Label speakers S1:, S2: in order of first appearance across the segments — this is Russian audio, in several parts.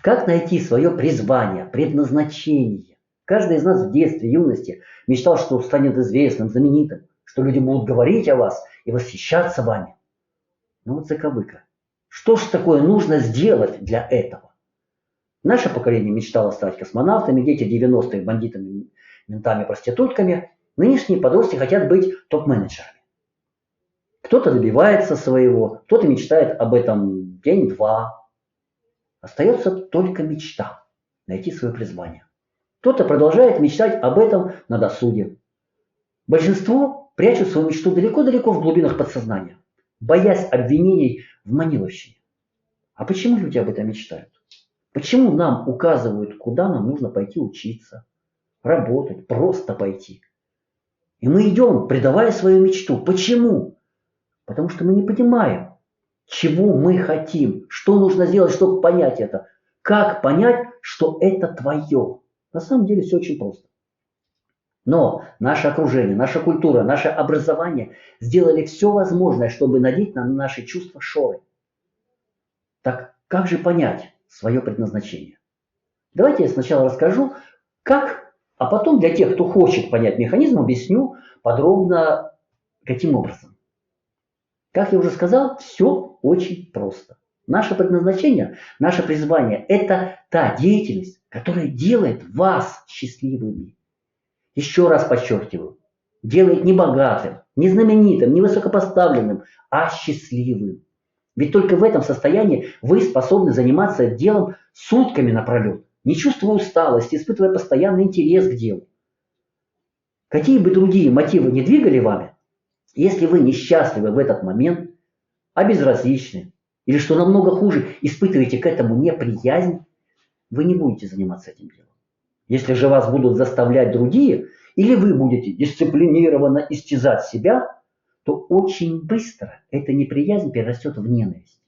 S1: Как найти свое призвание, предназначение? Каждый из нас в детстве, юности мечтал, что станет известным, знаменитым, что люди будут говорить о вас и восхищаться вами. Но вот заковыка. Что ж такое нужно сделать для этого? Наше поколение мечтало стать космонавтами, дети 90-х бандитами, ментами, проститутками. Нынешние подростки хотят быть топ-менеджерами. Кто-то добивается своего, кто-то мечтает об этом день-два. Остается только мечта, найти свое призвание. Кто-то продолжает мечтать об этом на досуге. Большинство прячут свою мечту далеко-далеко в глубинах подсознания, боясь обвинений в маниловщине. А почему люди об этом мечтают? Почему нам указывают, куда нам нужно пойти учиться, работать, просто пойти? И мы идем, предавая свою мечту. Почему? Потому что мы не понимаем, чего мы хотим, что нужно сделать, чтобы понять это. Как понять, что это твое? На самом деле все очень просто. Но наше окружение, наша культура, наше образование сделали все возможное, чтобы надеть на наши чувства шоры. Так как же понять свое предназначение? Давайте я сначала расскажу, как, а потом для тех, кто хочет понять механизм, объясню подробно, каким образом. Как я уже сказал, все очень просто. Наше предназначение, наше призвание – это та деятельность, которая делает вас счастливыми. Еще раз подчеркиваю, делает не богатым, не знаменитым, не высокопоставленным, а счастливым. Ведь только в этом состоянии вы способны заниматься делом сутками напролет, не чувствуя усталости, испытывая постоянный интерес к делу. Какие бы другие мотивы не двигали вами, если вы несчастливы в этот момент, а безразличны, или что намного хуже, испытываете к этому неприязнь, вы не будете заниматься этим делом. Если же вас будут заставлять другие, или вы будете дисциплинированно истязать себя, то очень быстро эта неприязнь перерастет в ненависть.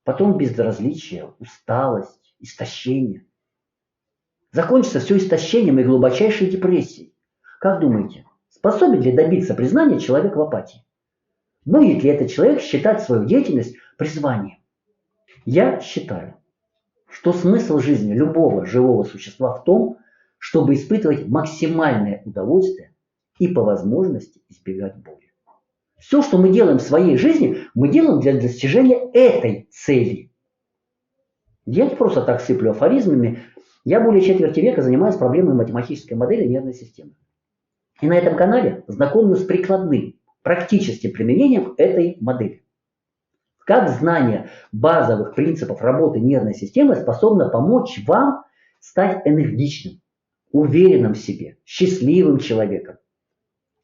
S1: Потом безразличие, усталость, истощение. Закончится все истощением и глубочайшей депрессией. Как думаете, способен ли добиться признания человек в апатии? Будет ли этот человек считать свою деятельность призванием? Я считаю, что смысл жизни любого живого существа в том, чтобы испытывать максимальное удовольствие и по возможности избегать боли. Все, что мы делаем в своей жизни, мы делаем для достижения этой цели. Я не просто так сыплю афоризмами. Я более четверти века занимаюсь проблемой математической модели нервной системы. И на этом канале знакомлю с прикладным, практическим применением этой модели. Как знание базовых принципов работы нервной системы способно помочь вам стать энергичным, уверенным в себе, счастливым человеком.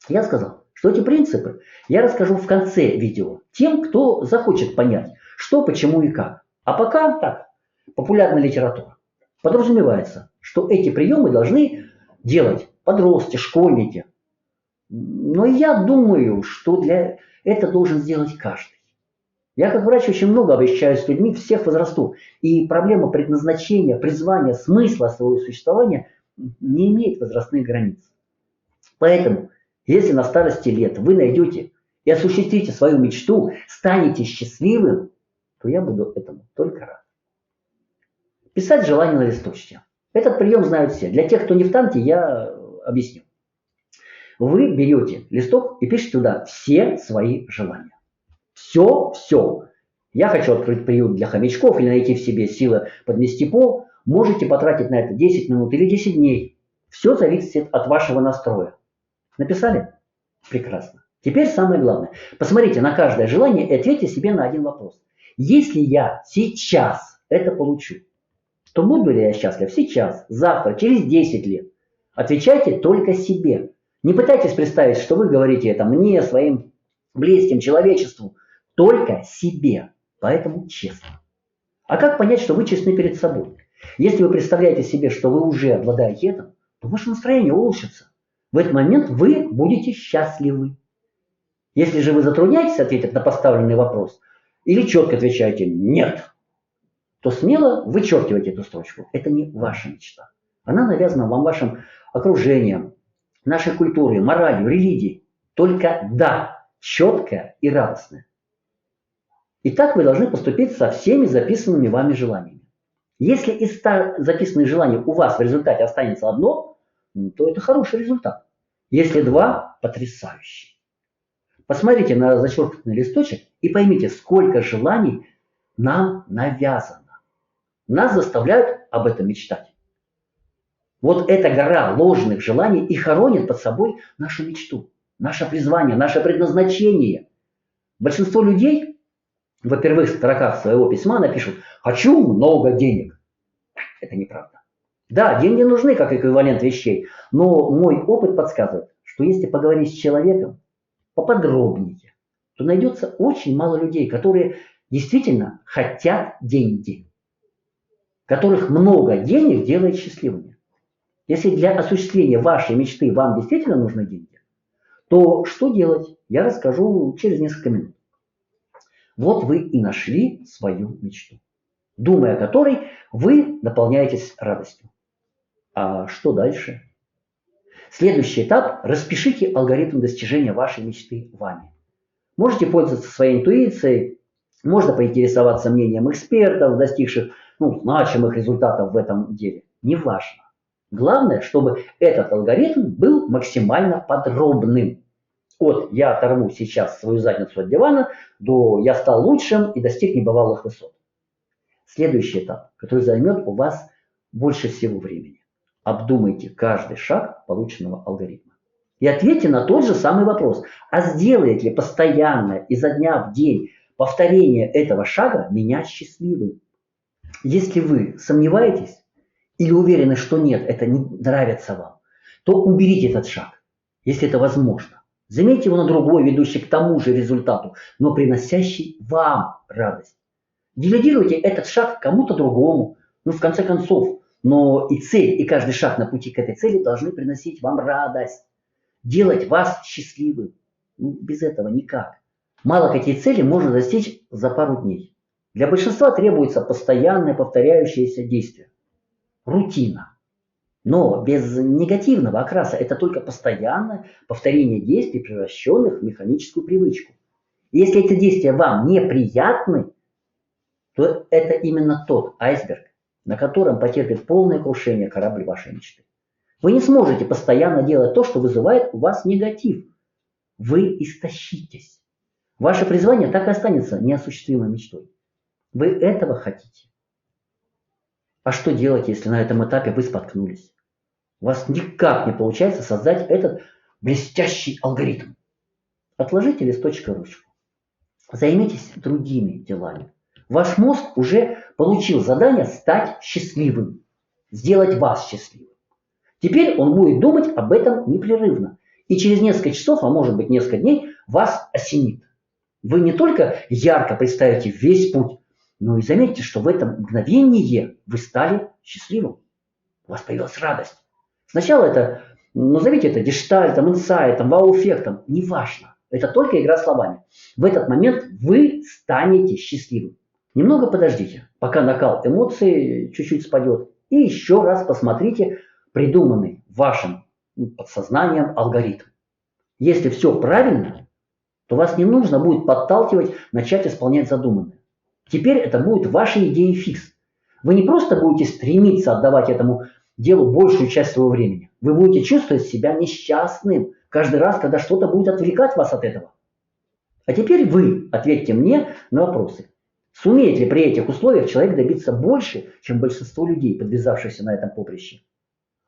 S1: Я сказал, что эти принципы я расскажу в конце видео тем, кто захочет понять, что, почему и как. А пока так, популярная литература. Подразумевается, что эти приемы должны делать подростки, школьники. Но я думаю, что это должен сделать каждый. Я как врач очень много общаюсь с людьми всех возрастов. И проблема предназначения, призвания, смысла своего существования не имеет возрастных границ. Поэтому, если на старости лет вы найдете и осуществите свою мечту, станете счастливым, то я буду этому только рад. Писать желание на листочке. Этот прием знают все. Для тех, кто не в танке, я объясню. Вы берете листок и пишете туда все свои желания. Все. Я хочу открыть приют для хомячков или найти в себе силы подмести пол. Можете потратить на это 10 минут или 10 дней. Все зависит от вашего настроя. Написали? Прекрасно. Теперь самое главное. Посмотрите на каждое желание и ответьте себе на один вопрос. Если я сейчас это получу, то буду ли я счастлив сейчас, завтра, через 10 лет? Отвечайте только себе. Не пытайтесь представить, что вы говорите это мне, своим близким, человечеству. Только себе. Поэтому честно. А как понять, что вы честны перед собой? Если вы представляете себе, что вы уже обладаете этим, то ваше настроение улучшится. В этот момент вы будете счастливы. Если же вы затрудняетесь ответить на поставленный вопрос или четко отвечаете «нет», то смело вычеркивайте эту строчку. Это не ваша мечта. Она навязана вам вашим окружением, нашей культурой, моралью, религией. Только «да», четкое и радостное. И так вы должны поступить со всеми записанными вами желаниями. Если из 100 записанных желаний у вас в результате останется одно, то это хороший результат. Если два, потрясающий. Посмотрите на зачеркнутый листочек и поймите, сколько желаний нам навязано. Нас заставляют об этом мечтать. Вот эта гора ложных желаний и хоронит под собой нашу мечту, наше призвание, наше предназначение. Большинство людей во первых строках своего письма напишут «хочу много денег». Это неправда. Да, деньги нужны как эквивалент вещей, но мой опыт подсказывает, что если поговорить с человеком поподробнее, то найдется очень мало людей, которые действительно хотят деньги, которых много денег делает счастливыми. Если для осуществления вашей мечты вам действительно нужны деньги, то что делать, я расскажу через несколько минут. Вот вы и нашли свою мечту, думая о которой, вы наполняетесь радостью. А что дальше? Следующий этап – распишите алгоритм достижения вашей мечты вами. Можете пользоваться своей интуицией, можно поинтересоваться мнением экспертов, достигших значимых результатов в этом деле. Неважно. Главное, чтобы этот алгоритм был максимально подробным. От «я оторву сейчас свою задницу от дивана» до «я стал лучшим и достиг небывалых высот». Следующий этап, который займет у вас больше всего времени. Обдумайте каждый шаг полученного алгоритма. И ответьте на тот же самый вопрос. А сделает ли постоянное изо дня в день повторение этого шага меня счастливым? Если вы сомневаетесь или уверены, что нет, это не нравится вам, то уберите этот шаг, если это возможно. Замените его на другой, ведущий к тому же результату, но приносящий вам радость. Делегируйте этот шаг кому-то другому. В конце концов, но и цель, и каждый шаг на пути к этой цели должны приносить вам радость, делать вас счастливым. Без этого никак. Мало какие цели можно достичь за пару дней. Для большинства требуется постоянное повторяющееся действие. Рутина. Но без негативного окраса. Это только постоянное повторение действий, превращенных в механическую привычку. И если эти действия вам неприятны, то это именно тот айсберг, на котором потерпит полное крушение корабль вашей мечты. Вы не сможете постоянно делать то, что вызывает у вас негатив. Вы истощитесь. Ваше призвание так и останется неосуществимой мечтой. Вы этого хотите. А что делать, если на этом этапе вы споткнулись? У вас никак не получается создать этот блестящий алгоритм. Отложите листочек и ручку. Займитесь другими делами. Ваш мозг уже получил задание стать счастливым, сделать вас счастливым. Теперь он будет думать об этом непрерывно. И через несколько часов, а может быть несколько дней, вас осенит. Вы не только ярко представите весь путь, но и заметьте, что в этом мгновении вы стали счастливым. У вас появилась радость. Сначала это, назовите это гештальтом, инсайтом, вау-эффектом, неважно. Это только игра словами. В этот момент вы станете счастливым. Немного подождите, пока накал эмоций чуть-чуть спадет, и еще раз посмотрите придуманный вашим подсознанием алгоритм. Если все правильно, то вас не нужно будет подталкивать начать исполнять задуманное. Теперь это будет вашей идеей фикс. Вы не просто будете стремиться отдавать этому делу большую часть своего времени. Вы будете чувствовать себя несчастным каждый раз, когда что-то будет отвлекать вас от этого. А теперь вы ответьте мне на вопросы. Сумеет ли при этих условиях человек добиться больше, чем большинство людей, подвязавшихся на этом поприще?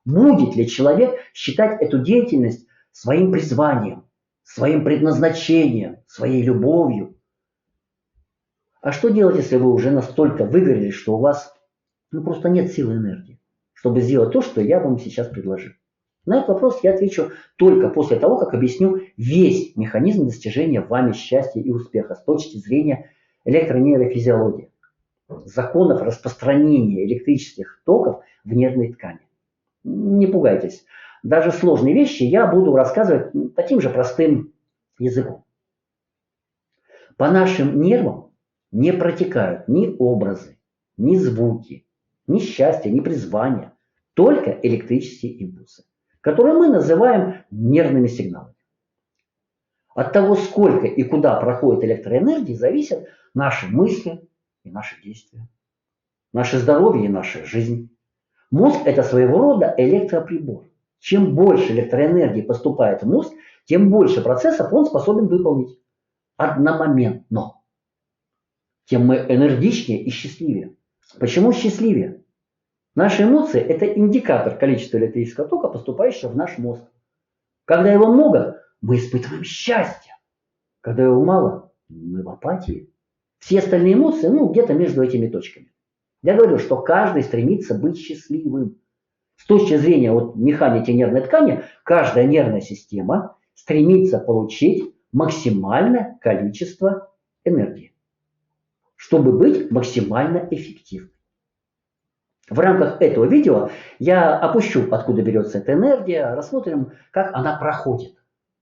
S1: Будет ли человек считать эту деятельность своим призванием, своим предназначением, своей любовью? А что делать, если вы уже настолько выгорели, что у вас просто нет силы и энергии, чтобы сделать то, что я вам сейчас предложил? На этот вопрос я отвечу только после того, как объясню весь механизм достижения вами счастья и успеха с точки зрения электронейрофизиологии, законов распространения электрических токов в нервной ткани. Не пугайтесь, даже сложные вещи я буду рассказывать таким же простым языком. По нашим нервам не протекают ни образы, ни звуки, ни счастье, ни призвание, только электрические импульсы, которые мы называем нервными сигналами. От того, сколько и куда проходит электроэнергии, зависят наши мысли и наши действия. наше здоровье и наша жизнь. Мозг – это своего рода электроприбор. Чем больше электроэнергии поступает в мозг, тем больше процессов он способен выполнить одномоментно. Тем мы энергичнее и счастливее. Почему счастливее? Наши эмоции – это индикатор количества электрического тока, поступающего в наш мозг. Когда его много, мы испытываем счастье. Когда его мало, мы в апатии. Все остальные эмоции, где-то между этими точками. Я говорю, что каждый стремится быть счастливым. С точки зрения механики нервной ткани, каждая нервная система стремится получить максимальное количество энергии, чтобы быть максимально эффективным. В рамках этого видео я опущу, откуда берется эта энергия, рассмотрим, как она проходит.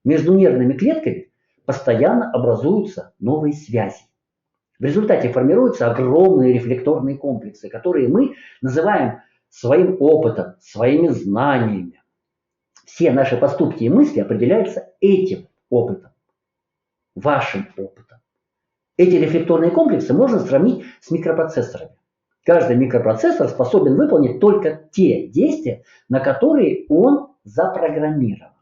S1: Между нервными клетками постоянно образуются новые связи. В результате формируются огромные рефлекторные комплексы, которые мы называем своим опытом, своими знаниями. Все наши поступки и мысли определяются этим опытом, вашим опытом. Эти рефлекторные комплексы можно сравнить с микропроцессорами. Каждый микропроцессор способен выполнить только те действия, на которые он запрограммирован.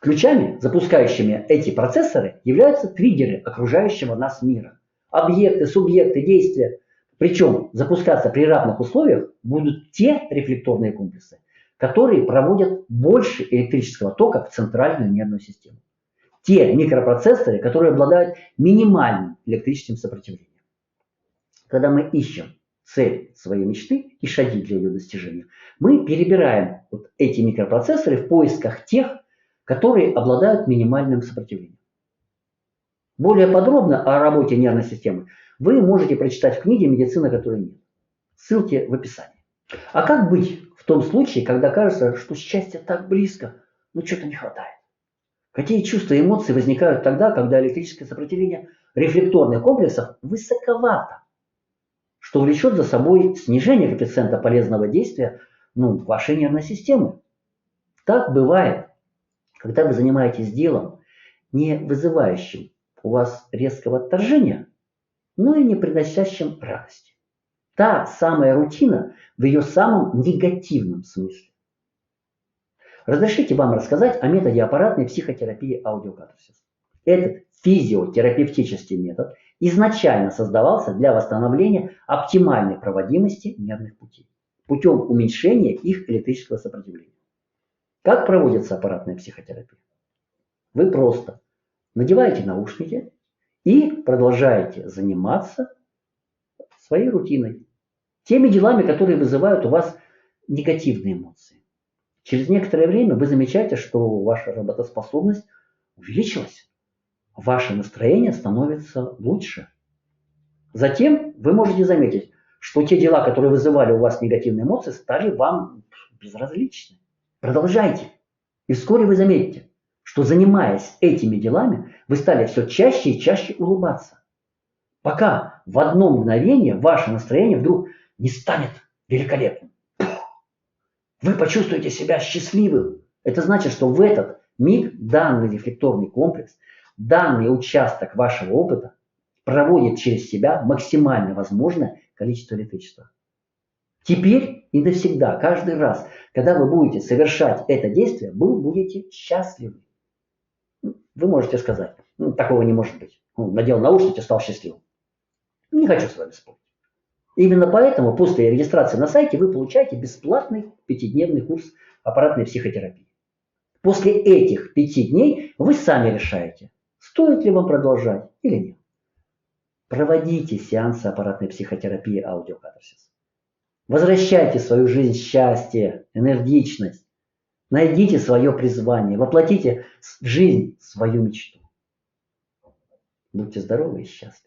S1: Ключами, запускающими эти процессоры, являются триггеры окружающего нас мира. Объекты, субъекты, действия. Причем запускаться при равных условиях будут те рефлекторные комплексы, которые проводят больше электрического тока в центральную нервную систему. Те микропроцессоры, которые обладают минимальным электрическим сопротивлением. Когда мы ищем цель своей мечты и шаги для ее достижения, мы перебираем эти микропроцессоры в поисках тех, которые обладают минимальным сопротивлением. Более подробно о работе нервной системы вы можете прочитать в книге «Медицина, которой нет». Ссылки в описании. А как быть в том случае, когда кажется, что счастье так близко, но что-то не хватает? Какие чувства и эмоции возникают тогда, когда электрическое сопротивление рефлекторных комплексов высоковато, что влечет за собой снижение коэффициента полезного действия вашей нервной системы? Так бывает, когда вы занимаетесь делом, не вызывающим у вас резкого отторжения, но и не приносящим радости. Та самая рутина в ее самом негативном смысле. Разрешите вам рассказать о методе аппаратной психотерапии аудиокатарсис. Этот физиотерапевтический метод изначально создавался для восстановления оптимальной проводимости нервных путей путем уменьшения их электрического сопротивления. Как проводится аппаратная психотерапия? Вы просто надеваете наушники и продолжаете заниматься своей рутиной, теми делами, которые вызывают у вас негативные эмоции. Через некоторое время вы замечаете, что ваша работоспособность увеличилась, ваше настроение становится лучше. Затем вы можете заметить, что те дела, которые вызывали у вас негативные эмоции, стали вам безразличны. Продолжайте. И вскоре вы заметите, что занимаясь этими делами, вы стали все чаще и чаще улыбаться. Пока в одно мгновение ваше настроение вдруг не станет великолепным. Вы почувствуете себя счастливым. Это значит, что в этот миг данный рефлекторный комплекс, данный участок вашего опыта проводит через себя максимально возможное количество электричества. Теперь и навсегда, каждый раз, когда вы будете совершать это действие, вы будете счастливы. Вы можете сказать, такого не может быть. Надел наушники, стал счастливым. Не хочу с вами спорить. Именно поэтому после регистрации на сайте вы получаете бесплатный 5-дневный курс аппаратной психотерапии. После этих 5 дней вы сами решаете, стоит ли вам продолжать или нет. Проводите сеансы аппаратной психотерапии аудиокатарсис. Возвращайте в свою жизнь счастье, энергичность. Найдите свое призвание, воплотите в жизнь свою мечту. Будьте здоровы и счастливы.